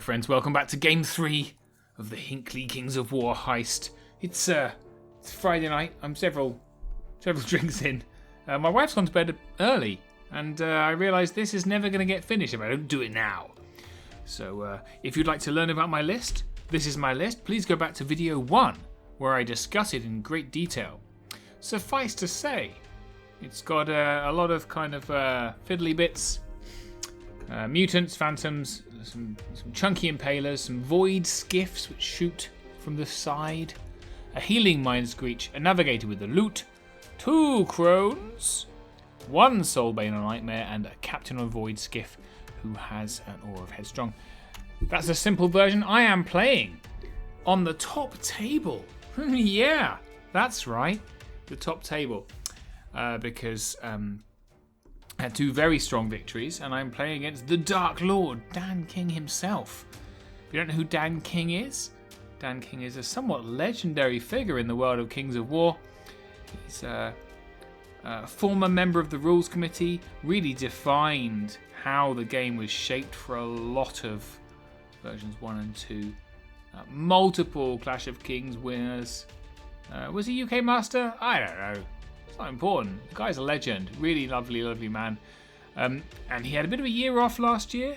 Hello friends, welcome back to game 3 of the Hinckley Kings of War heist. It's Friday night, I'm several drinks in. My wife's gone to bed early, and I realise this is never going to get finished if I don't do it now. So if you'd like to learn about my list, this is my list, please go back to video 1, where I discuss it in great detail. Suffice to say, it's got a lot of kind of fiddly bits. Mutants, phantoms, some chunky impalers, some void skiffs which shoot from the side, a healing mind screech, a navigator with the loot, 2 crones, 1 soulbane on nightmare, and a captain on void skiff who has an aura of headstrong. That's a simple version. I am playing on the top table. Yeah, that's right, the top table, because had 2 very strong victories, and I'm playing against the Dark Lord, Dan King himself. If you don't know who Dan King is, Dan King is a somewhat legendary figure in the world of Kings of War. He's a former member of the Rules Committee, really defined how the game was shaped for a lot of versions 1 and 2. Multiple Clash of Kings winners. Was he UK Master? I don't know. It's not important. The guy's a legend. Really lovely man. And he had a bit of a year off last year.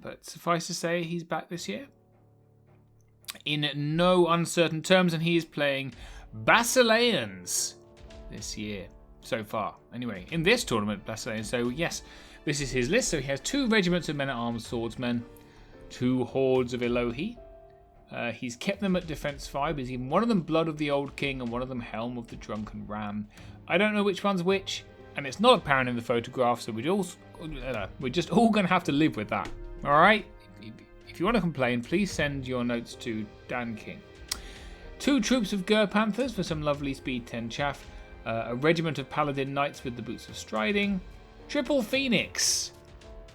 But suffice to say, he's back this year. In no uncertain terms, and he is playing Basileans this year. So far. Anyway, in this tournament, Basileans. So yes, this is his list. So he has 2 regiments of men-at-arms swordsmen. 2 hordes of Elohi. He's kept them at defense 5. He's given one of them Blood of the Old King and one of them Helm of the Drunken Ram. I don't know which one's which, and it's not apparent in the photograph, so we're just all going to have to live with that. Alright? If you want to complain, please send your notes to Dan King. 2 troops of Gur Panthers for some lovely speed 10 chaff. A regiment of Paladin Knights with the Boots of Striding. Triple Phoenix,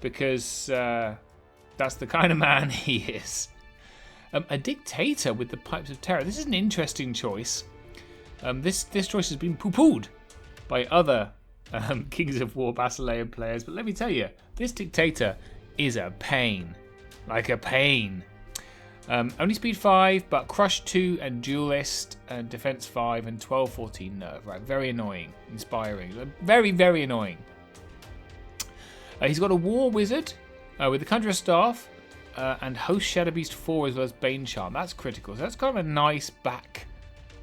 because that's the kind of man he is. A Dictator with the Pipes of Terror. This is an interesting choice. This choice has been poo-pooed by other Kings of War Basilean players, but let me tell you, this Dictator is a pain. Like a pain. Only speed 5, but crush 2 and duelist, and defense 5 and 12-14 nerve. Right, very annoying, inspiring, very, very annoying. He's got a War Wizard with the Conjurer Staff. And Host Shadow Beast 4 as well as Bane Charm. That's critical. So that's kind of a nice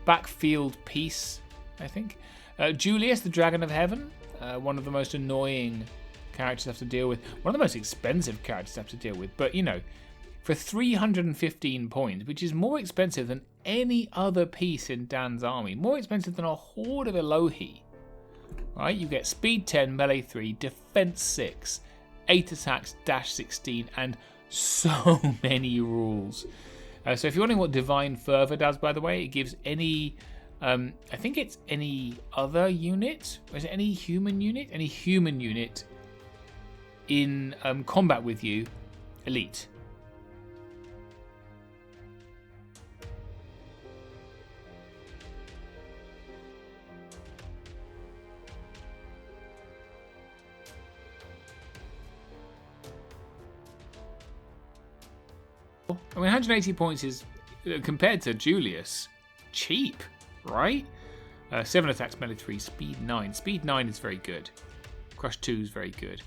backfield piece, I think. Julius, the Dragon of Heaven. One of the most annoying characters to have to deal with. One of the most expensive characters to have to deal with. But, you know, for 315 points, which is more expensive than any other piece in Dan's army. More expensive than a horde of Elohi. Right? You get speed 10, melee 3, defense 6, 8 attacks, dash 16, and so many rules. So if you're wondering what Divine Fervor does, by the way, it gives any, I think it's any other unit, or is it any human unit? Any human unit in combat with you, elite. I mean, 180 points is, compared to Julius, cheap, right? 7 attacks, melee 3, speed 9. Speed 9 is very good. Crush 2 is very good.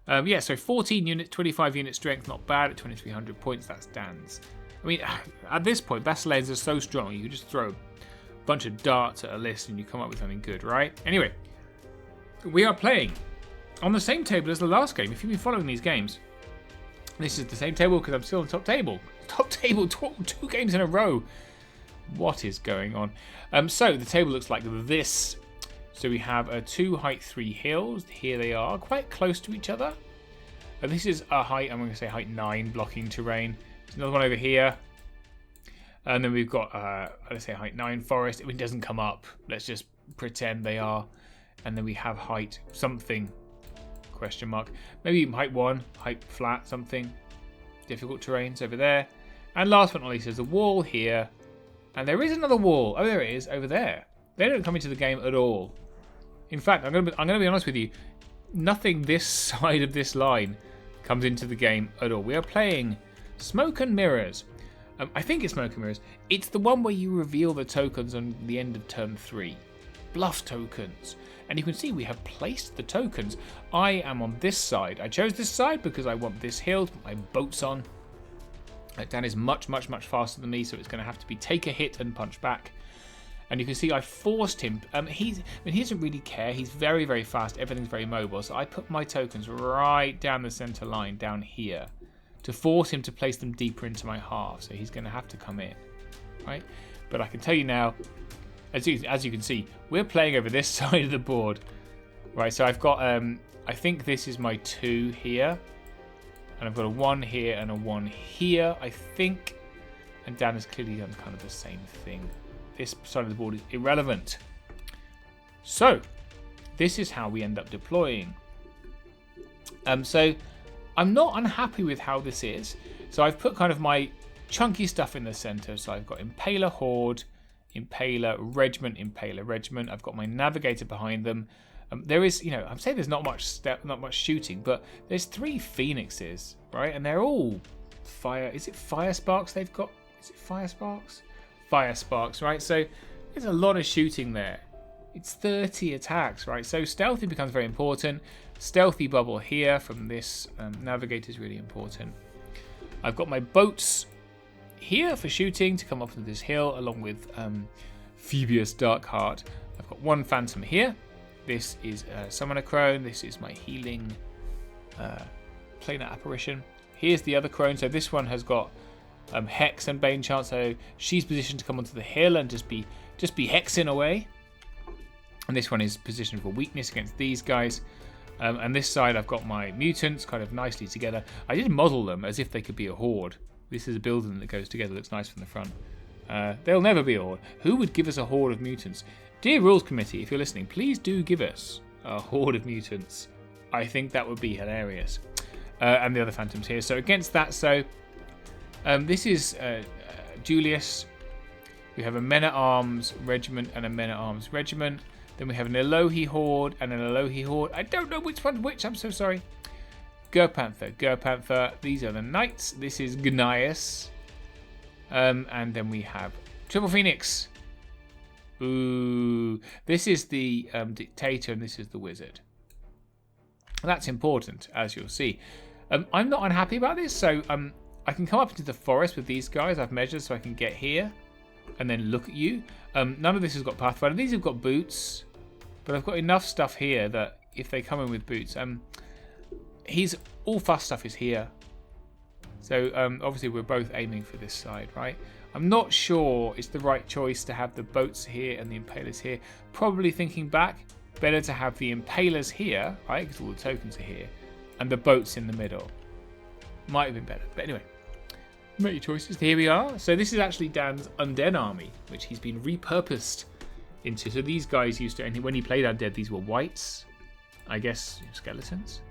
Yeah, so 14 units, 25 unit strength, not bad at 2,300 points. That's Dan's. I mean, at this point, Basileans are so strong, you can just throw a bunch of darts at a list and you come up with something good, right? Anyway, we are playing on the same table as the last game. If you've been following these games, this is the same table because I'm still on top table. Top table, 2 games in a row. What is going on? So the table looks like this. So we have 2 height 3 hills. Here they are, quite close to each other. This is a height, I'm going to say height 9 blocking terrain. There's another one over here. And then we've got, let's say height 9 forest. It doesn't come up. Let's just pretend they are. And then we have height something. Question mark. Maybe height 1, height flat, something. Difficult terrains over there. And last but not least, there's a wall here. And there is another wall. Oh, there it is, over there. They don't come into the game at all. In fact, I'm going to be honest with you. Nothing this side of this line comes into the game at all. We are playing Smoke and Mirrors. I think it's Smoke and Mirrors. It's the one where you reveal the tokens on the end of turn 3. Bluff tokens. And you can see we have placed the tokens. I am on this side. I chose this side because I want this hill to put my boats on. Dan is much, much, much faster than me, so it's going to have to be take a hit and punch back. And you can see I forced him. He doesn't really care. He's very, very fast. Everything's very mobile. So I put my tokens right down the center line, down here, to force him to place them deeper into my half. So he's going to have to come in, right? But I can tell you now, as you can see, we're playing over this side of the board, right? So I've got, I think this is my 2 here, and I've got a 1 here and a 1 here, I think. And Dan has clearly done kind of the same thing. This side of the board is irrelevant. So this is how we end up deploying. So I'm not unhappy with how this is. So I've put kind of my chunky stuff in the center. So I've got Impaler Horde, Impaler Regiment, Impaler Regiment. I've got my Navigator behind them. There is, I'm saying there's not much shooting, but there's 3 Phoenixes, right? And they're all fire. Is it Fire Sparks they've got? Is it Fire Sparks? Fire Sparks, right? So there's a lot of shooting there. It's 30 attacks, right? So stealthy becomes very important. Stealthy bubble here from this Navigator is really important. I've got my boats here for shooting to come up to this hill, along with Phoebeus Darkheart. I've got 1 Phantom here. This is Summoner Crone. This is my healing Planar Apparition. Here's the other Crone. So this one has got Hex and Bane Chant. So she's positioned to come onto the hill and just be hexing away. And this one is positioned for weakness against these guys. And this side I've got my mutants kind of nicely together. I did model them as if they could be a horde. This is a building that goes together. Looks nice from the front. They'll never be a horde. Who would give us a horde of mutants? Dear Rules Committee, if you're listening, please do give us a horde of mutants. I think that would be hilarious. And the other Phantoms here. So against that, this is Julius. We have a Men-at-Arms Regiment and a Men-at-Arms Regiment. Then we have an Elohi Horde and an Elohi Horde. I don't know which one's which. I'm so sorry. Gur-Panther. These are the Knights. This is Gnias. And then we have Triple Phoenix. Ooh. This is the Dictator and this is the Wizard. That's important, as you'll see. I'm not unhappy about this. So I can come up into the forest with these guys. I've measured so I can get here and then look at you. None of this has got Pathfinder. These have got boots. But I've got enough stuff here that if they come in with boots... all fast stuff is here. So obviously we're both aiming for this side, right? I'm not sure it's the right choice to have the boats here and the Impalers here. Probably thinking back, better to have the Impalers here, right? Because all the tokens are here. And the boats in the middle. Might have been better. But anyway, make your choices. Here we are. So this is actually Dan's Undead army, which he's been repurposed into. So these guys used to, and when he played Undead, these were whites. I guess skeletons.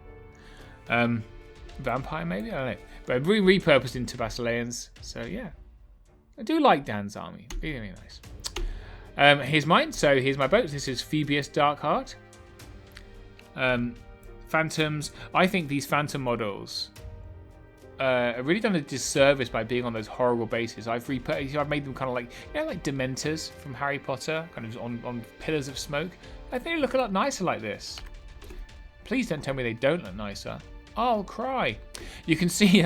Vampire maybe? I don't know. But repurposed into Basileans. So yeah. I do like Dan's army. Really, really nice. Here's mine. So here's my boats. This is Phoebeus Darkheart. Phantoms. I think these Phantom models have really done a disservice by being on those horrible bases. I've made them kind of like, like Dementors from Harry Potter, kind of on pillars of smoke. I think they look a lot nicer like this. Please don't tell me they don't look nicer. I'll cry. You can see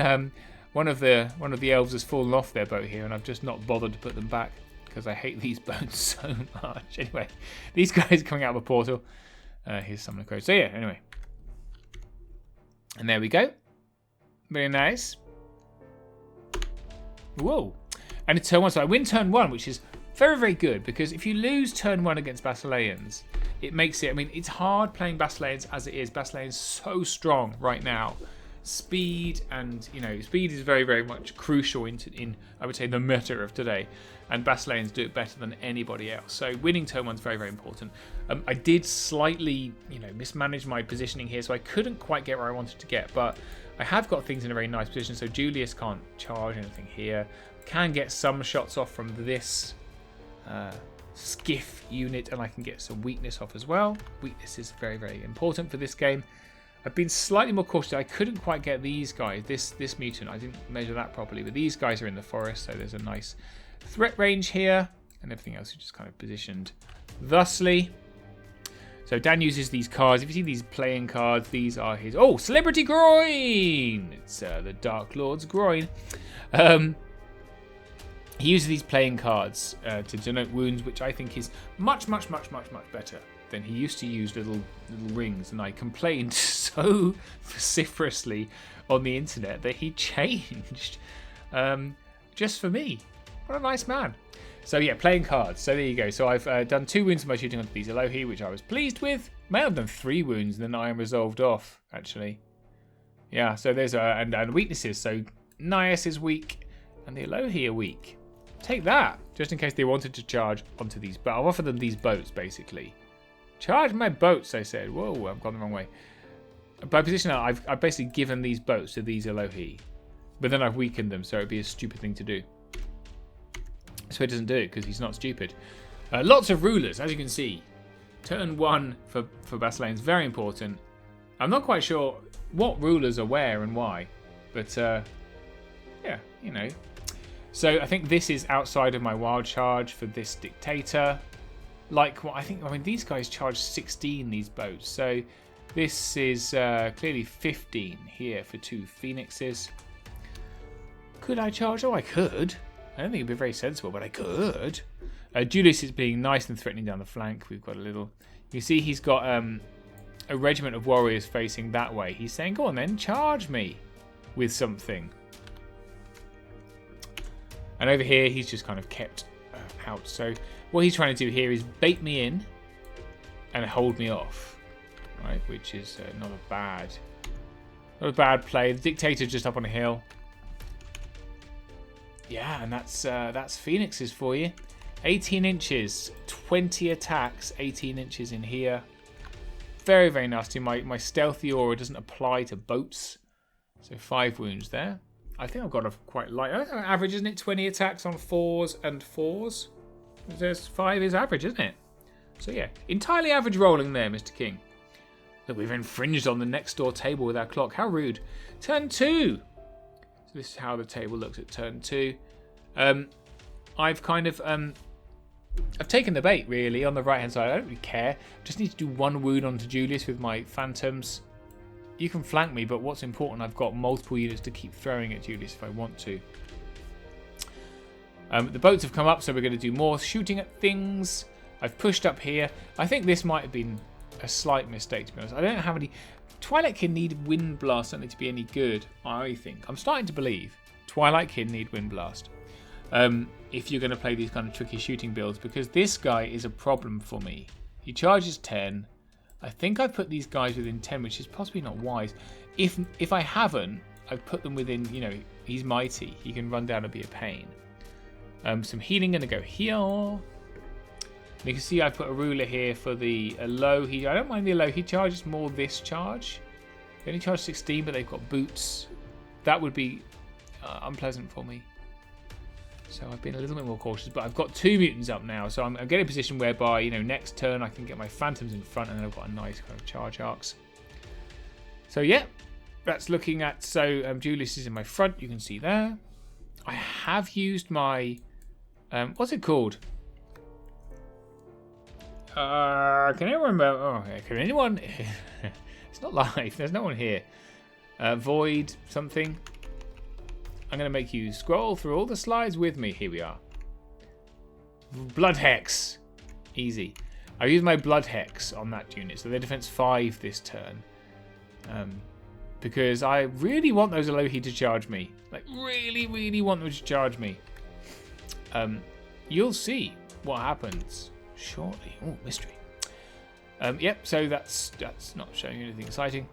one of the elves has fallen off their boat here, and I've just not bothered to put them back because I hate these boats so much. Anyway, these guys coming out of a portal. Here's some of the crows. So yeah, anyway. And there we go. Very nice. Whoa. And it's turn 1. So I win turn 1, which is very, very good, because if you lose turn 1 against Basileans, it makes it... I mean, it's hard playing Basileans as it is. Basileans so strong right now. Speed and, speed is very, very much crucial in I would say, the meta of today. And Basileans do it better than anybody else. So winning turn 1 is very, very important. I did slightly, mismanage my positioning here, so I couldn't quite get where I wanted to get. But I have got things in a very nice position. So Julius can't charge anything here. Can get some shots off from this skiff unit, and I can get some weakness off as well. Weakness is very, very important for this game. I've been slightly more cautious. I couldn't quite get these guys. This mutant, I didn't measure that properly. But these guys are in the forest, so there's a nice threat range here. And everything else is just kind of positioned thusly. So Dan uses these cards. If you see these playing cards, these are his... Oh, Celebrity Groin! It's the Dark Lord's groin. He uses these playing cards to denote wounds, which I think is much better than he used to use little rings. And I complained so vociferously on the internet that he changed just for me. What a nice man. So yeah, playing cards. So there you go. So I've done 2 wounds by shooting onto these Elohi, which I was pleased with. May have done 3 wounds, and then I am resolved off, actually. Yeah, so there's and weaknesses. So Nias is weak, and the Elohi are weak. Take that, just in case they wanted to charge onto these. But I'll offer them these boats, basically. Charge my boats, I said. Whoa, I've gone the wrong way. By position now, I've basically given these boats to these Elohi. But then I've weakened them, so it'd be a stupid thing to do. So he doesn't do it because he's not stupid. Lots of rulers, as you can see. Turn 1 for Basileans, very important. I'm not quite sure what rulers are where and why, but yeah, you know. So I think this is outside of my wild charge for this dictator. Like what I mean, these guys charge 16 these boats, so this is clearly 15 here for 2 phoenixes. Could I charge? Oh, I could. I don't think it'd be very sensible, but I could. Julius is being nice and threatening down the flank. We've got a little... You see he's got a regiment of warriors facing that way. He's saying, go on then, charge me with something. And over here, he's just kind of kept out. So what he's trying to do here is bait me in and hold me off, right? Which is not a bad play. The dictator's just up on a hill. Yeah, and that's phoenixes for you. 18 inches, 20 attacks, 18 inches in here. Very, very nasty. My stealthy aura doesn't apply to boats. So 5 wounds there. I think I've got a quite light... average, isn't it? 20 attacks on 4s and 4s. There's 5 is average, isn't it? So yeah, entirely average rolling there, Mr. King. Look, we've infringed on the next door table with our clock. How rude. Turn 2. So this is how the table looks at turn 2. I've kind of... I've taken the bait, really, on the right-hand side. I don't really care. Just need to do 1 wound onto Julius with my phantoms. You can flank me, but what's important, I've got multiple units to keep throwing at Julius if I want to. The boats have come up, so we're going to do more shooting at things. I've pushed up here. I think this might have been a slight mistake, to be honest. I don't have any... Twilight can need Wind Blast certainly to be any good, I think. I'm starting to believe Twilight can need Wind Blast. If you're going to play these kind of tricky shooting builds, because this guy is a problem for me. He charges 10. I think I've put these guys within 10, which is possibly not wise. If I haven't, I've put them within, you know, he's mighty. He can run down and be a pain. Some healing going to go here. And you can see I've put a ruler here for the low. I don't mind the low. He charges more this charge. They only charge 16, but they've got boots. That would be unpleasant for me. So I've been a little bit more cautious, but I've got 2 mutants up now, so I'm getting a position whereby, you know, next turn I can get my phantoms in front, and then I've got a nice kind of charge arcs. So yeah, that's looking at. So Julius is in my front. You can see there. I have used my what's it called? Can anyone remember? Oh, can anyone? It's not live. There's no one here. Void something. I'm going to make you scroll through all the slides with me. Here we are. Blood Hex. Easy. I use my Blood Hex on that unit. So they're defense 5 this turn. Because I really want those Elohi to charge me. Like, really, really want them to charge me. You'll see what happens shortly. Oh, mystery. Yep, so that's not showing you anything exciting.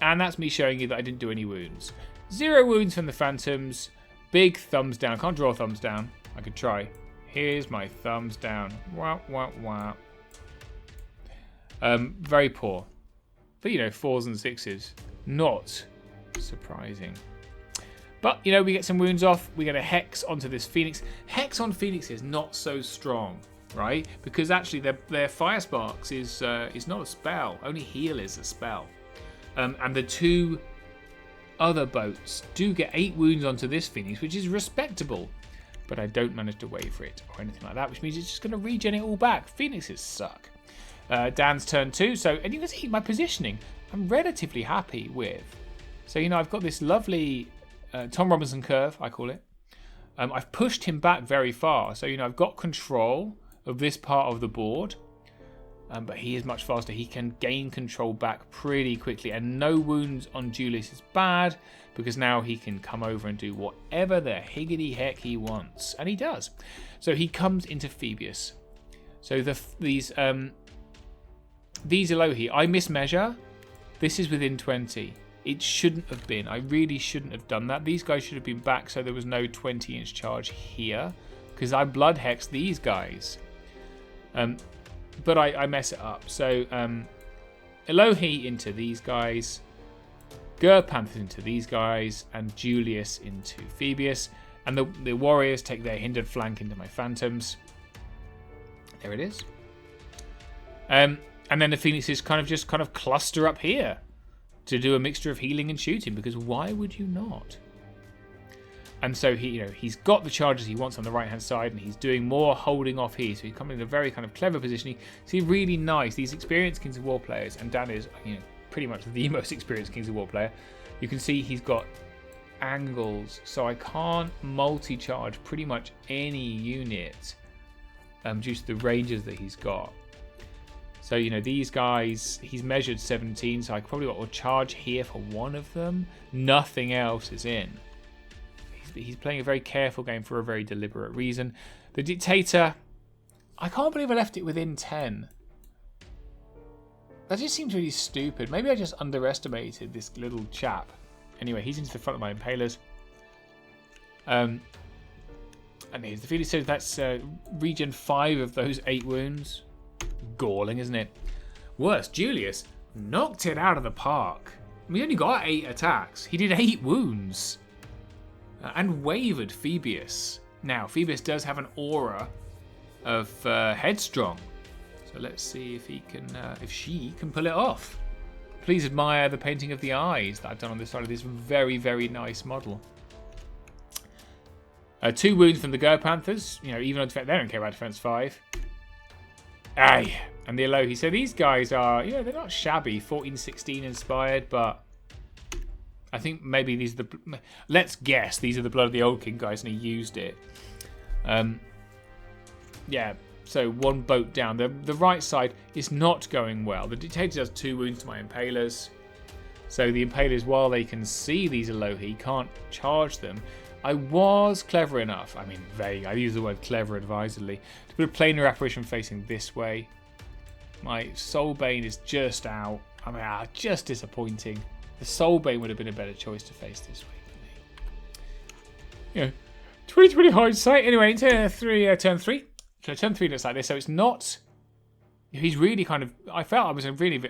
And that's me showing you that I didn't do any wounds. 0 wounds from the phantoms. Big thumbs down. Can't draw thumbs down. I could try. Here's my thumbs down. Wah, wah, wah. Very poor. But, you know, 4s and 6s. Not surprising. But, you know, we get some wounds off. We get a Hex onto this Phoenix. Hex on Phoenix is not so strong, right? Because actually their Fire Sparks is not a spell. Only Heal is a spell. And the 2 other boats do get 8 wounds onto this Phoenix, which is respectable. But I don't manage to waver it or anything like that, which means it's just going to regen it all back. Phoenixes suck. Dan's turn 2. So, and you can see my positioning, I'm relatively happy with. So, I've got this lovely Tom Robinson curve, I call it. I've pushed him back very far. So, I've got control of this part of the board. But he is much faster. He can gain control back pretty quickly. And no wounds on Julius is bad, because now he can come over and do whatever the higgity heck he wants. And he does. So he comes into Phoebus. So these Elohi, I mismeasure. This is within 20. It shouldn't have been. I really shouldn't have done that. These guys should have been back so there was no 20-inch charge here, because I blood hex these guys. But I mess it up. So Elohi into these guys, Gerpanthus into these guys, and Julius into Phoebus. And the warriors take their hindered flank into my phantoms. There it is. And then the Phoenixes kind of cluster up here to do a mixture of healing and shooting, because why would you not? And so he's got the charges he wants on the right hand side, and he's doing more holding off here. So he's coming in a very kind of clever position. See, really nice. These experienced Kings of War players, and Dan is pretty much the most experienced Kings of War player. You can see he's got angles, so I can't multi-charge pretty much any unit due to the ranges that he's got. So these guys, he's measured 17, so I probably got a charge here for one of them. Nothing else is in. He's playing a very careful game for a very deliberate reason. The Dictator, I can't believe I left it within 10. That just seems really stupid. Maybe I just underestimated this little chap. Anyway, he's into the front of my Impalers. And here's the Phoenix. So that's regen 5 of those 8 wounds. Galling, isn't it? Worse, Julius knocked it out of the park. We only got 8 attacks. He did 8 wounds. And wavered Phoebus. Now, Phoebus does have an aura of headstrong. So let's see if she can pull it off. Please admire the painting of the eyes that I've done on this side of this very, very nice model. 2 wounds from the Gerpanthers. Even on defense, they don't care about defense 5. Aye. And the Elohi. So these guys are, they're not shabby. 14-16 inspired, but I think maybe these are the... Let's guess these are the Blood of the Old King guys, and he used it. Yeah, so 1 boat down. The right side is not going well. The Dictator does 2 wounds to my Impalers. So the Impalers, while they can see these Elohi, can't charge them. I was clever enough, I mean vague, I use the word clever advisedly, to put a planar apparition facing this way. My Soulbane is just out. I mean, just disappointing. The Soulbane would have been a better choice to face this way for me. 2020 hindsight. Anyway, turn 3. So turn 3 looks like this. So it's not... He's really kind of... I felt I was in a really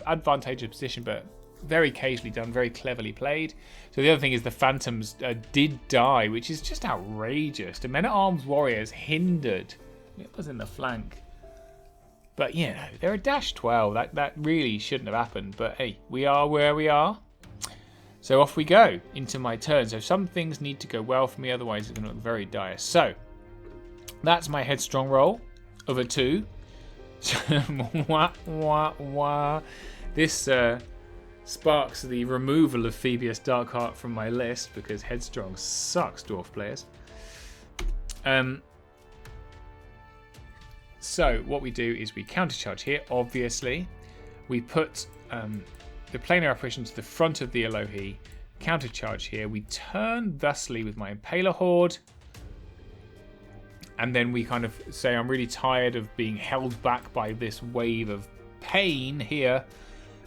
advantageous position, but very casually done, very cleverly played. So the other thing is the Phantoms did die, which is just outrageous. The Men-at-Arms Warriors hindered. It was in the flank. But, they're a -12. That really shouldn't have happened. But, hey, we are where we are. So off we go into my turn. So some things need to go well for me, otherwise it's going to look very dire. So that's my headstrong roll of a 2. This sparks the removal of Phoebus Darkheart from my list, because headstrong sucks, dwarf players. So what we do is we countercharge here, obviously. We put the planar apparition to the front of the Elohi, countercharge here. We turn thusly with my Impaler Horde. And then we kind of say, I'm really tired of being held back by this wave of pain here.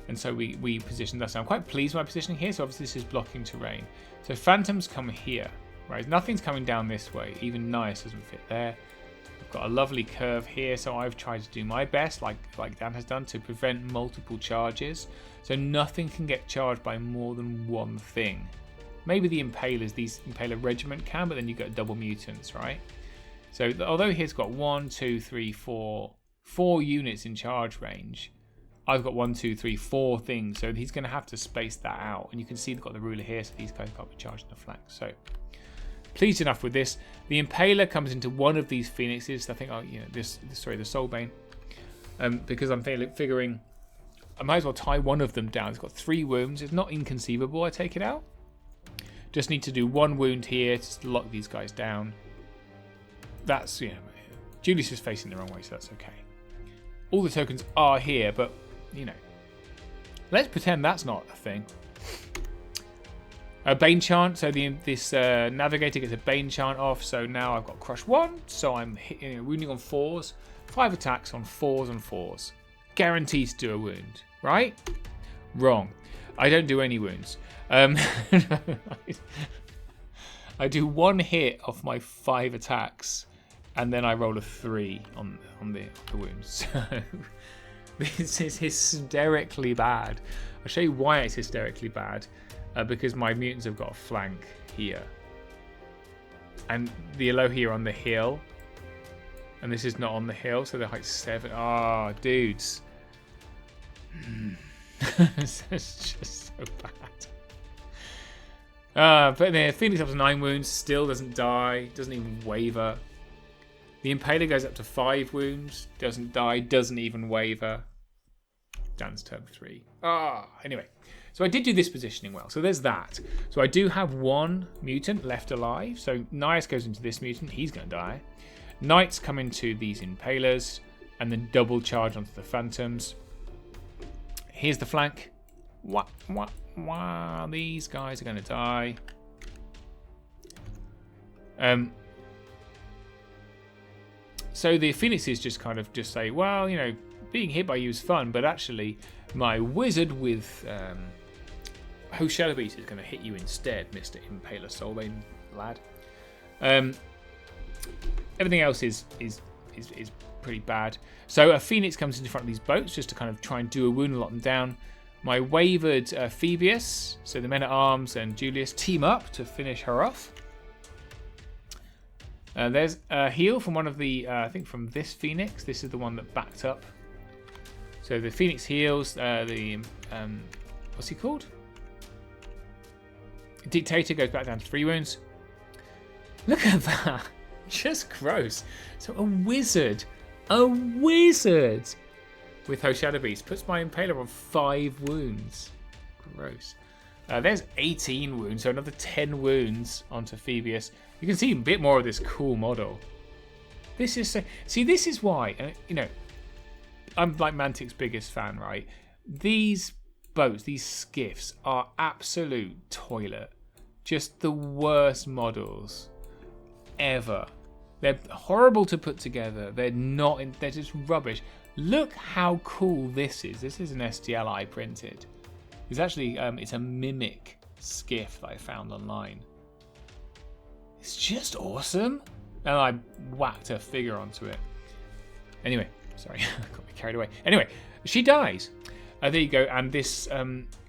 And so we position thus. I'm quite pleased with my positioning here. So obviously this is blocking terrain. So Phantoms come here, right? Nothing's coming down this way. Even Nice doesn't fit there. Got a lovely curve here, so I've tried to do my best, like Dan has done, to prevent multiple charges. So nothing can get charged by more than one thing. Maybe the Impalers, these Impaler Regiment can, but then you get double mutants, right? So although he's got 1, 2, 3, 4 units in charge range, I've got 1, 2, 3, 4 things. So he's going to have to space that out. And you can see they've got the ruler here, so these guys can't be charging the flank. So pleased enough with this. The Impaler comes into one of these Phoenixes. I think, the Soulbane. Because I'm figuring I might as well tie one of them down. It's got 3 wounds. It's not inconceivable I take it out. Just need to do 1 wound here to lock these guys down. That's, Julius is facing the wrong way, so that's okay. All the tokens are here, but, let's pretend that's not a thing. A Bane Chant, so this Navigator gets a Bane Chant off, so now I've got Crush 1, so I'm wounding on 4s. 5 attacks on 4s and 4s. Guarantees to do a wound, right? Wrong. I don't do any wounds. I do 1 hit off my 5 attacks, and then I roll a 3 on the wounds. So this is hysterically bad. I'll show you why it's hysterically bad. Because my mutants have got a flank here. And the Elohim are on the hill. And this is not on the hill, so they're like 7. Ah, dudes. It's just so bad. But the Phoenix up to 9 wounds, still doesn't die, doesn't even waver. The Impaler goes up to 5 wounds, doesn't die, doesn't even waver. Dan's turn 3. Anyway. So I did do this positioning well. So there's that. So I do have 1 mutant left alive. So Nias goes into this mutant. He's going to die. Knights come into these Impalers and then double charge onto the Phantoms. Here's the flank. These guys are going to die. So the Phoenixes just kind of say, well, being hit by you is fun, but actually my wizard with Host Shadow Beast is going to hit you instead, Mr. Impaler Soulbane lad. Everything else is pretty bad. So a Phoenix comes into front of these boats just to kind of try and do a wound and lock them down. My wavered Phoebus, so the Men-at-Arms and Julius team up to finish her off. There's a heal from one of the, I think from this Phoenix. This is the one that backed up. So the Phoenix heals, what's he called? Dictator goes back down to 3 wounds. Look at that. Just gross. So a wizard with Host Shadow Beast puts my Impaler on 5 wounds. Gross. There's 18 wounds, so another 10 wounds onto Phoebus. You can see a bit more of this cool model. This is so... See, this is why, I'm like Mantic's biggest fan, right? These boats, these skiffs are absolute toilet. Just the worst models ever. They're horrible to put together. They're just rubbish. Look how cool this is. This is an STL I printed. It's actually it's a mimic skiff that I found online. It's just awesome. And I whacked a figure onto it. Anyway, sorry, I got me carried away. Anyway, she dies. There you go. And this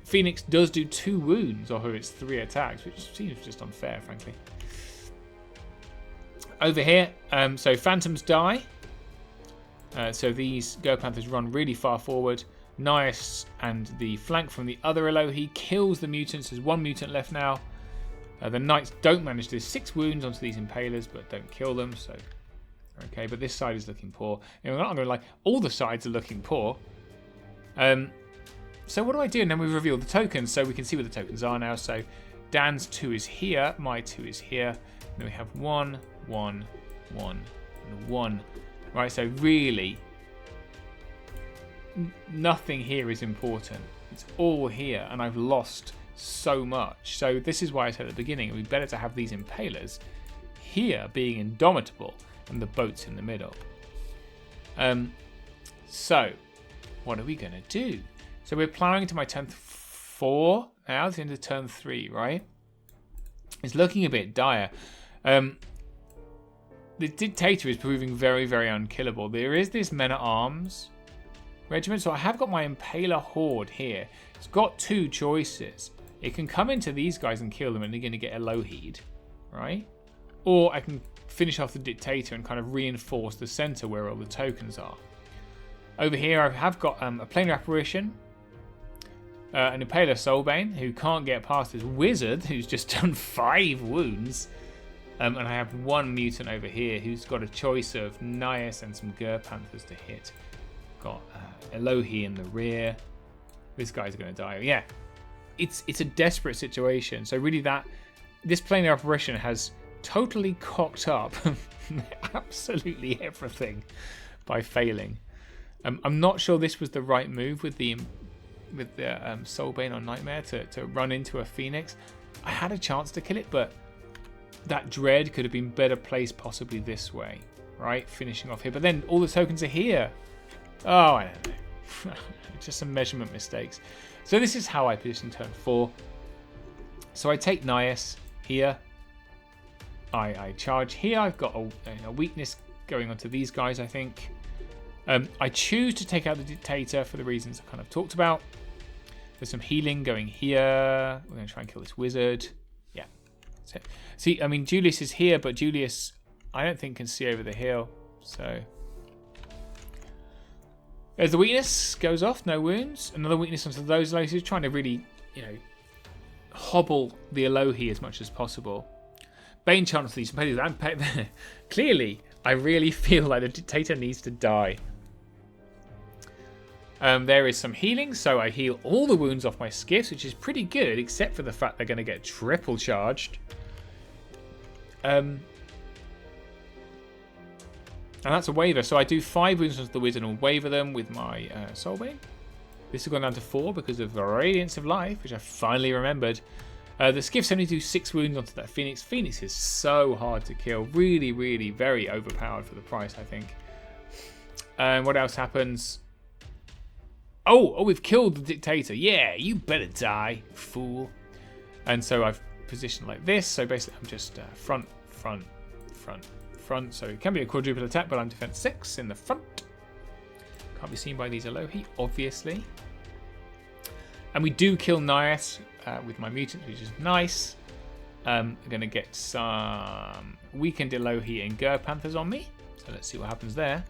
Phoenix does do 2 wounds off of its 3 attacks, which seems just unfair, frankly. Over here, so Phantoms die. So these Go Panthers run really far forward. Nias and the flank from the other Elohi kills the mutants. There's 1 mutant left now. The Knights don't manage to do 6 wounds onto these Impalers, but don't kill them. So okay, but this side is looking poor. I'm not going to lie, all the sides are looking poor. So what do I do? And then we reveal the tokens, so we can see where the tokens are now. So Dan's 2 is here, my 2 is here. And then we have 1, 1, 1, and 1. Right, so really, nothing here is important. It's all here, and I've lost so much. So this is why I said at the beginning, it would be better to have these Impalers here being indomitable and the boats in the middle. So what are we going to do? So we're ploughing into my turn 4 now. It's into turn 3, right? It's looking a bit dire. The Dictator is proving very, very unkillable. There is this Men-at-Arms regiment. So I have got my Impaler Horde here. It's got 2 choices. It can come into these guys and kill them and they're going to get Elohid, right? Or I can finish off the Dictator and kind of reinforce the center where all the tokens are. Over here, I have got a planar apparition, an Impaler Soulbane, who can't get past this wizard, who's just done 5 wounds. And I have one mutant over here who's got a choice of Nias and some Panthers to hit. Got Elohi in the rear. This guy's going to die. Yeah, it's a desperate situation. So really this planar apparition has totally cocked up absolutely everything by failing. I'm not sure this was the right move with the Soulbane on Nightmare to run into a Phoenix. I had a chance to kill it, but that Dread could have been better placed possibly this way, right? Finishing off here. But then all the tokens are here. Oh, I don't know. Just some measurement mistakes. So this is how I position turn 4. So I take Nias here. I charge here. I've got a weakness going onto these guys, I think. I choose to take out the Dictator for the reasons I kind of talked about. There's some healing going here. We're going to try and kill this wizard. Yeah. That's it. See, I mean, Julius is here, but Julius, I don't think, can see over the hill. So there's the weakness. Goes off. No wounds. Another weakness onto those Elohis. Trying to really, hobble the Elohi as much as possible. Bane chance these. Clearly, I really feel like the Dictator needs to die. There is some healing, so I heal all the wounds off my skiffs, which is pretty good, except for the fact they're going to get triple charged. And that's a waver, so I do 5 wounds onto the wizard and waver them with my Soulbane. This has gone down to 4 because of the Radiance of Life, which I finally remembered. The skiffs only do 6 wounds onto that Phoenix. Phoenix is so hard to kill. Really, really very overpowered for the price, I think. And what else happens? Oh, we've killed the Dictator. Yeah, you better die, fool. And so I've positioned like this. So basically I'm just front. So it can be a quadruple attack, but I'm defense 6 in the front. Can't be seen by these Elohi, obviously. And we do kill Nias with my mutants, which is nice. I'm going to get some weakened Elohi and Panthers on me. So let's see what happens there.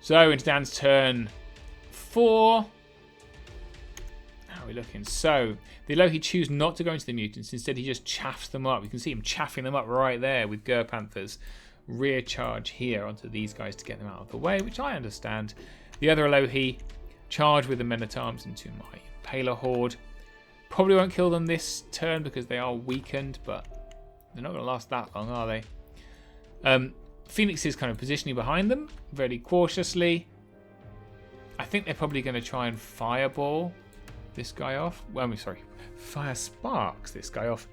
So into Dan's turn 4. How are we looking? So the Elohi choose not to go into the mutants. Instead, he just chaffs them up. You can see him chaffing them up right there with Panthers. Rear charge here onto these guys to get them out of the way, which I understand. The other Elohi charge with the Men-at-Arms into my Impaler Horde. Probably won't kill them this turn because they are weakened, but they're not going to last that long, are they? Phoenix is kind of positioning behind them very cautiously. I think they're probably going to try and fireball this guy off. Well, I'm sorry, fire sparks this guy off.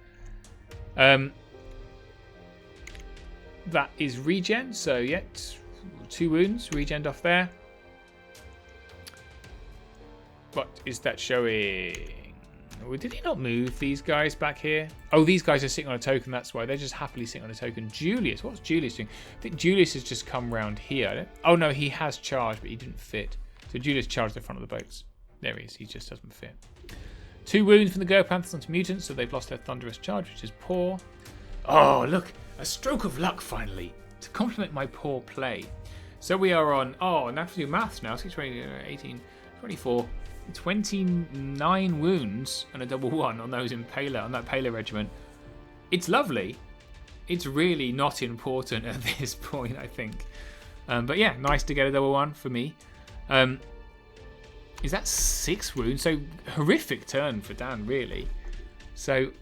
That is regen, so yeah, 2 wounds, regen off there. What is that showing? Did he not move these guys back here? Oh, these guys are sitting on a token, that's why. They're just happily sitting on a token. Julius, what's Julius doing? I think Julius has just come round here. Oh no, he has charged, but he didn't fit. So Julius charged the front of the boats. There he is, he just doesn't fit. 2 wounds from the Panthers onto mutants, so they've lost their thunderous charge, which is poor. Oh, look, a stroke of luck finally, to complement my poor play. So we are on, now I have to do maths now, 6, 20, 18, 24, 29 wounds and a double 1 on those Impaler, on that Paler regiment. It's lovely. It's really not important at this point, I think. But yeah, nice to get a double 1 for me. Is that 6 wounds? So horrific turn for Dan, really. So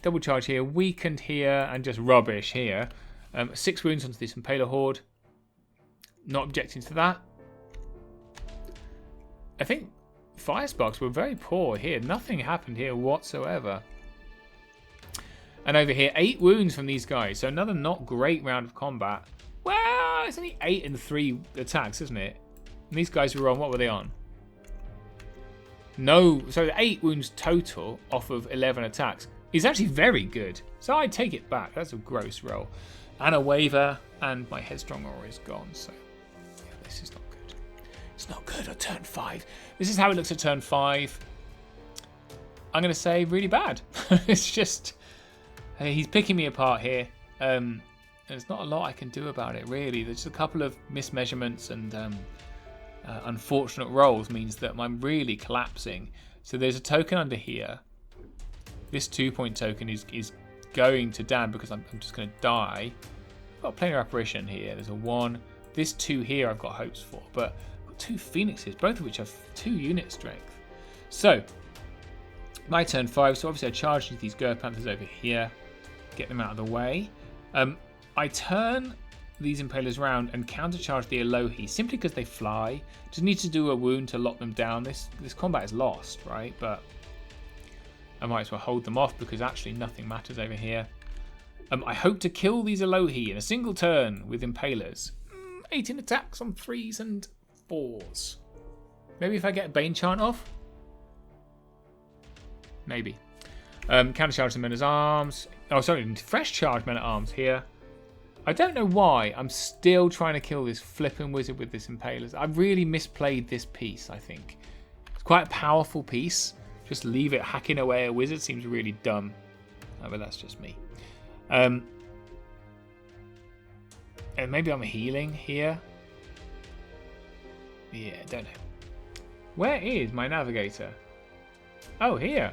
double charge here, weakened here, and just rubbish here. 6 wounds onto this Impaler Horde. Not objecting to that. I think Fire Sparks were very poor here. Nothing happened here whatsoever. And over here, 8 wounds from these guys. So another not great round of combat. Well, it's only 8 and 3 attacks, isn't it? And these guys were on, what were they on? No, so 8 wounds total off of 11 attacks is actually very good. So I take it back. That's a gross roll. And a waver, and my Headstrong Aura is gone. So yeah, this is not good. It's not good at turn 5. This is how it looks at turn 5. I'm going to say really bad. It's just, he's picking me apart here. there's not a lot I can do about it, really. There's just a couple of mismeasurements and unfortunate rolls means that I'm really collapsing. So there's a token under here. This 2-point token is going to damn because I'm just going to die. I've got a planar apparition here. There's a 1. This 2 here I've got hopes for, but I've got 2 phoenixes, both of which have 2 unit strength. So my turn 5. So obviously I charge into these Panthers over here, get them out of the way. I turn these Impalers round and countercharge the Elohi simply because they fly. Just need to do a wound to lock them down. This combat is lost, right? But I might as well hold them off because actually nothing matters over here. I hope to kill these Elohi in a single turn with Impalers. 18 attacks on 3s and 4s. Maybe if I get a Bane Chant off? Maybe. Countercharge the Men at Arms. Oh, sorry, fresh charge Men at Arms here. I don't know why I'm still trying to kill this flipping wizard with this Impalers. I really misplayed this piece, I think. It's quite a powerful piece. Just leave it hacking away at a wizard seems really dumb. Oh, but that's just me. And maybe I'm healing here. Yeah, don't know. Where is my navigator? Oh, here.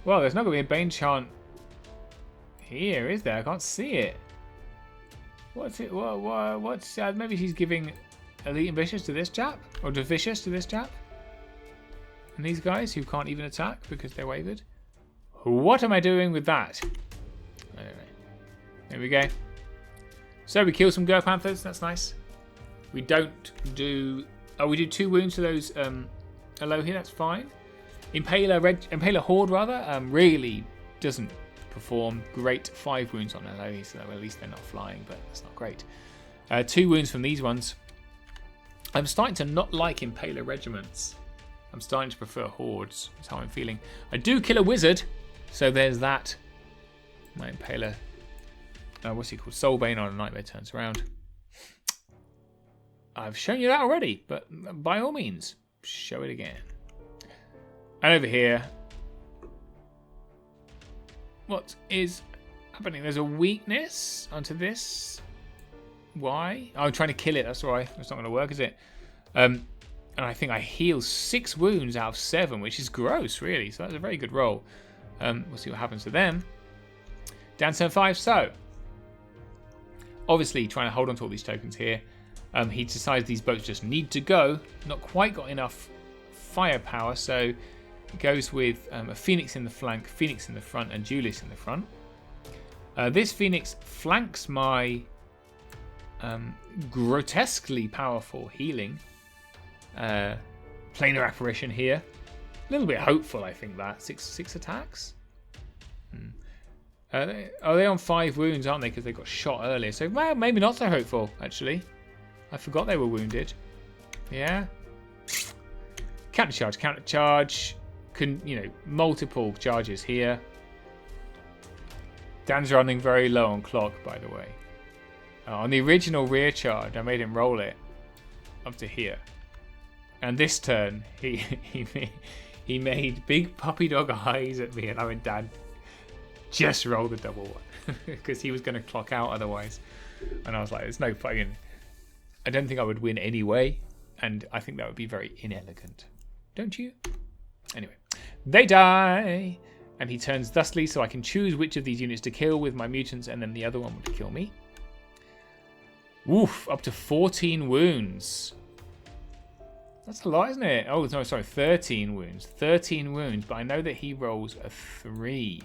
Well, there's not going to be a Bane Chant here, is there? I can't see it. What's it? What's maybe she's giving Elite and Vicious to this chap? Or to Vicious to this chap? And these guys who can't even attack because they're wavered? What am I doing with that? Anyway, there we go. So we kill some Panthers. That's nice. We don't do... Oh, we do 2 wounds to those Elohi. That's fine. Impaler Horde, rather, really doesn't perform great. 5 wounds on Elohi, so at least they're not flying, but that's not great. 2 wounds from these ones. I'm starting to not like Impaler regiments. I'm starting to prefer hordes. That's how I'm feeling. I do kill a wizard, so there's that. My Impaler. What's he called? Soulbane on a Nightmare turns around. I've shown you that already, but by all means, show it again. And over here, what is happening? There's a weakness onto this. Why? Oh, I'm trying to kill it. That's why. It's not going to work, is it? And I think I heal 6 wounds out of 7, which is gross, really. So that's a very good roll. We'll see what happens to them. Down turn 5. So, obviously, trying to hold on to all these tokens here. He decides these boats just need to go. Not quite got enough firepower, so he goes with a Phoenix in the flank, Phoenix in the front, and Julius in the front. This Phoenix flanks my grotesquely powerful healing planar apparition here. A little bit hopeful, I think, that. 6 attacks? They're on 5 wounds, aren't they? Because they got shot earlier. So, well, maybe not so hopeful, actually. I forgot they were wounded. Yeah. Countercharge, countercharge. Multiple charges here. Dan's running very low on clock, by the way. On the original rear charge, I made him roll it up to here. And this turn, he made big puppy dog eyes at me, and I went, Dan, just roll the double one. Because he was going to clock out otherwise. And I was like, there's no fucking... I don't think I would win anyway, and I think that would be very inelegant. Don't you? Anyway, they die, and he turns thusly, so I can choose which of these units to kill with my mutants, and then the other one would kill me. Woof, up to 14 wounds. That's a lot, isn't it? Oh, no, sorry, 13 wounds. 13 wounds, but I know that he rolls a 3,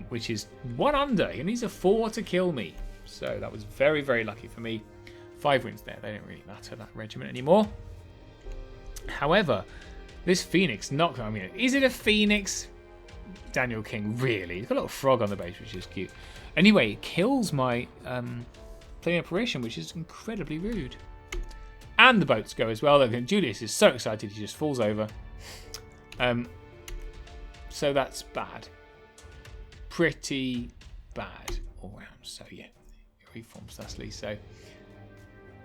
which is 1 under. He needs a 4 to kill me. So that was very, very lucky for me. 5 wounds there. They don't really matter, that regiment, anymore. However, this Phoenix knocked... I mean, is it a Phoenix? Daniel King, really? He's got a little frog on the base, which is cute. Anyway, it kills my planar apparition, which is incredibly rude. And the boats go as well. Julius is so excited, he just falls over. So that's bad. Pretty bad all round. So, yeah, it reforms thusly. So...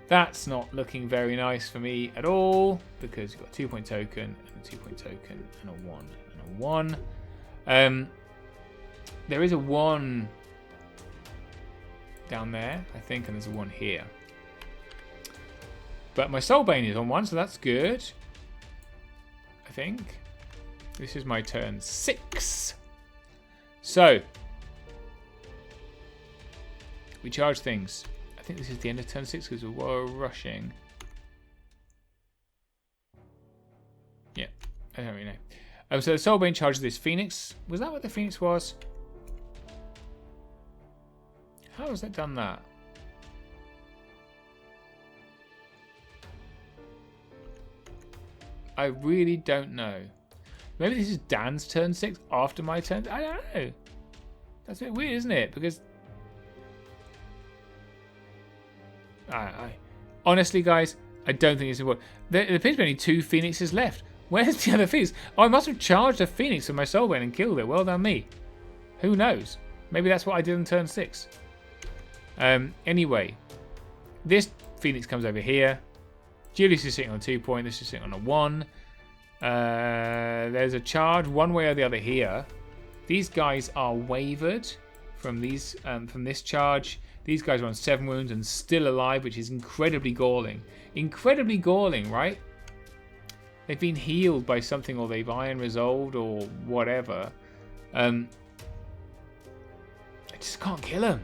that's not looking very nice for me at all, because you've got a 2-point token, and a 2-point token, and a 1, and a 1. There is a 1 down there, I think, and there's one here. But my Soulbane is on one, so that's good. I think. This is my turn 6. So, we charge things. I think this is the end of turn 6 because we're rushing. Yeah, I don't really know. So the Soulbane charges this Phoenix. Was that what the Phoenix was? How has it done that? I really don't know. Maybe this is Dan's turn 6 after my turn. I don't know. That's a bit weird, isn't it? Because honestly, guys, I don't think it's important. There appears to be only 2 Phoenixes left. Where's the other Phoenix? Oh, I must have charged a Phoenix with my Soulbane and killed it. Well done, me. Who knows? Maybe that's what I did on turn 6. Anyway, this Phoenix comes over here. Julius is sitting on 2 point. This is sitting on a 1. There's a charge one way or the other here. These guys are wavered from these from this charge. These guys are on 7 wounds and still alive, which is incredibly galling. Incredibly galling, right? They've been healed by something, or they've iron resolved, or whatever. I just can't kill them.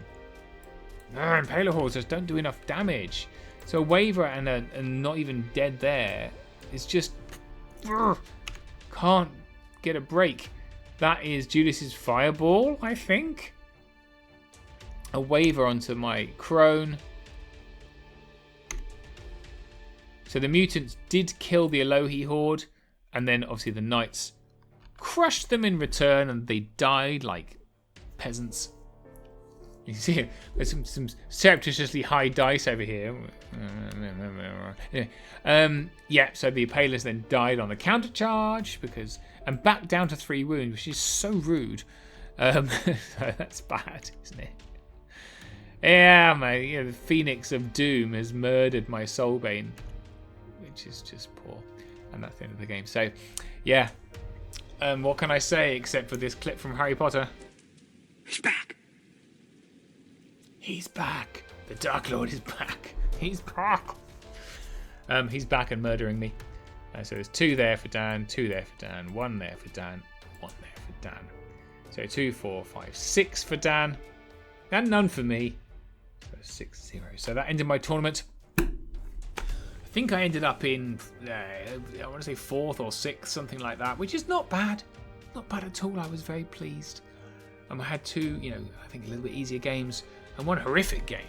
Impaler Hordes just don't do enough damage. So Waver and not even dead there is just can't get a break. That is Julius's Fireball, I think. A Waver onto my Crone. So the mutants did kill the Elohi Horde, and then obviously the knights crushed them in return, and they died like peasants. You see, there's some surreptitiously high dice over here. Yeah, so the Impalers then died on the counter charge and back down to 3 wounds, which is so rude. So that's bad, isn't it? Yeah, the Phoenix of Doom has murdered my Soulbane, which is just poor, and that's the end of the game. So, yeah, what can I say except for this clip from Harry Potter? He's back. He's back. The Dark Lord is back. He's back. He's back and murdering me. So there's 2 there for Dan, 2 there for Dan, 1 there for Dan, 1 there for Dan. So 2, 4, 5, 6 for Dan, and none for me. So 6-0. So that ended my tournament. I think I ended up in, I want to say 4th or 6th, something like that, which is not bad. Not bad at all. I was very pleased. I had 2, I think a little bit easier games, and 1 horrific game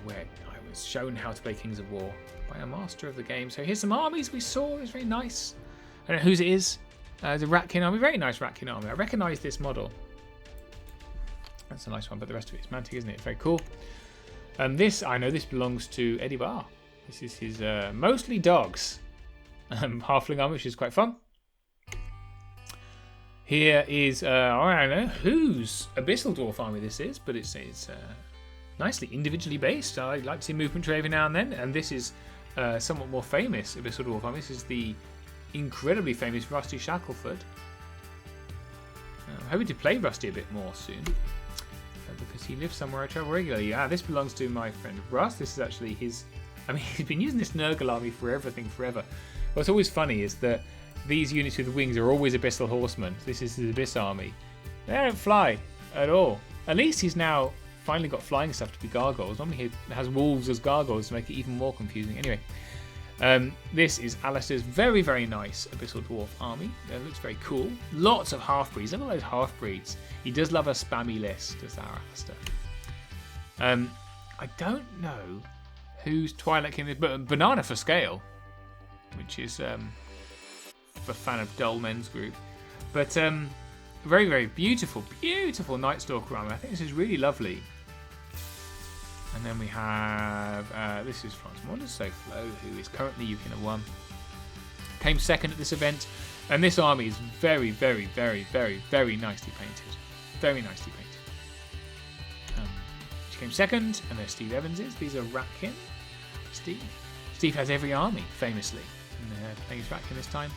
where I was shown how to play Kings of War by a master of the game. So here's some armies we saw. It was very nice. I don't know whose it is. The Ratkin army. Very nice Ratkin army. I recognise this model. That's a nice one, but the rest of it is Mantic, isn't it? Very cool. This, I know this belongs to Eddie Barr. This is his mostly dogs halfling army, which is quite fun. Here is, I don't know whose Abyssal Dwarf army this is, but it's nicely individually based. I like to see movement tree every now and then, and this is somewhat more famous Abyssal Dwarf army. This is the incredibly famous Rusty Shackleford. I'm hoping to play Rusty a bit more soon, because he lives somewhere I travel regularly. This belongs to my friend Russ. This is actually his, he's been using this Nurgle army for everything forever. What's always funny is that these units with wings are always Abyssal Horsemen. This is his Abyss army. They don't fly at all. At least he's now finally got flying stuff to be gargoyles. Normally he has wolves as gargoyles to make it even more confusing. Anyway, this is Alistair's very, very nice Abyssal Dwarf army. It looks very cool. Lots of half-breeds. Look at those half-breeds. He does love a spammy list, does our Alistair. I don't know whose Twilight King is, but Banana for scale, which is a fan of Dull Men's Group. But very, very beautiful, beautiful Night Stalker army. I think this is really lovely. And then we have, this is France Mondosoflo, who is currently Yukina 1. Came second at this event. And this army is very, very, very, very, very nicely painted. Very nicely painted. She came second, and there's Steve Evans's. These are Ratkin. Steve has every army, famously. And playing as Ratkin this time.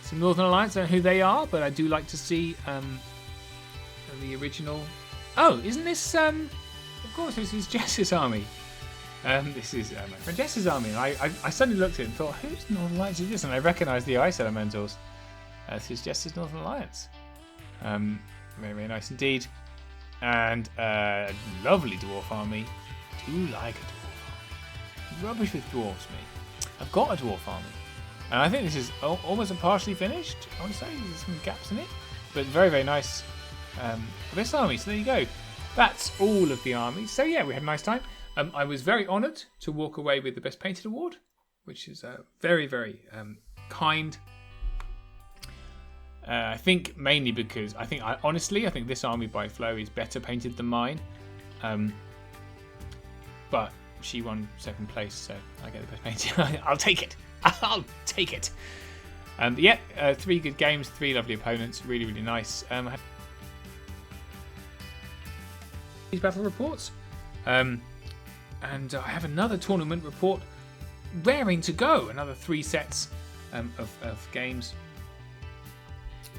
Some Northern Alliance, I don't know who they are, but I do like to see the original. Oh, isn't this of course, this is Jess's army. This is my friend Jess's army. And I suddenly looked at it and thought, whose Northern Alliance is this? And I recognised the Ice Elementals. This is Jess's Northern Alliance. Very, very nice indeed. And lovely dwarf army. I do like a dwarf army. Rubbish with dwarves, me. I've got a dwarf army. And I think this is almost partially finished. I want to say there's some gaps in it. But very, very nice for this army. So there you go. That's all of the armies. So yeah, we had a nice time. I was very honoured to walk away with the Best Painted Award, which is very, very kind. I think mainly because I think this army by Flo is better painted than mine. But she won second place, so I get the best painting. I'll take it. I'll take it. Yeah, 3 good games, 3 lovely opponents. Really, really nice. These battle reports. And I have another tournament report raring to go. Another 3 sets of games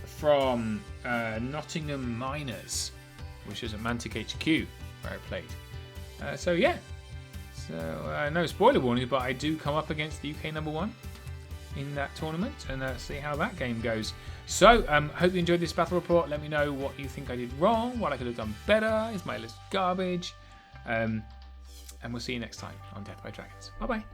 from Nottingham Miners, which is at Mantic HQ where I played. So yeah, no spoiler warning, but I do come up against the UK #1 in that tournament, and see how that game goes. So hope you enjoyed this battle report. Let me know what you think I did wrong, what I could have done better. Is my list garbage? And we'll see you next time on Death by Dragons. Bye bye.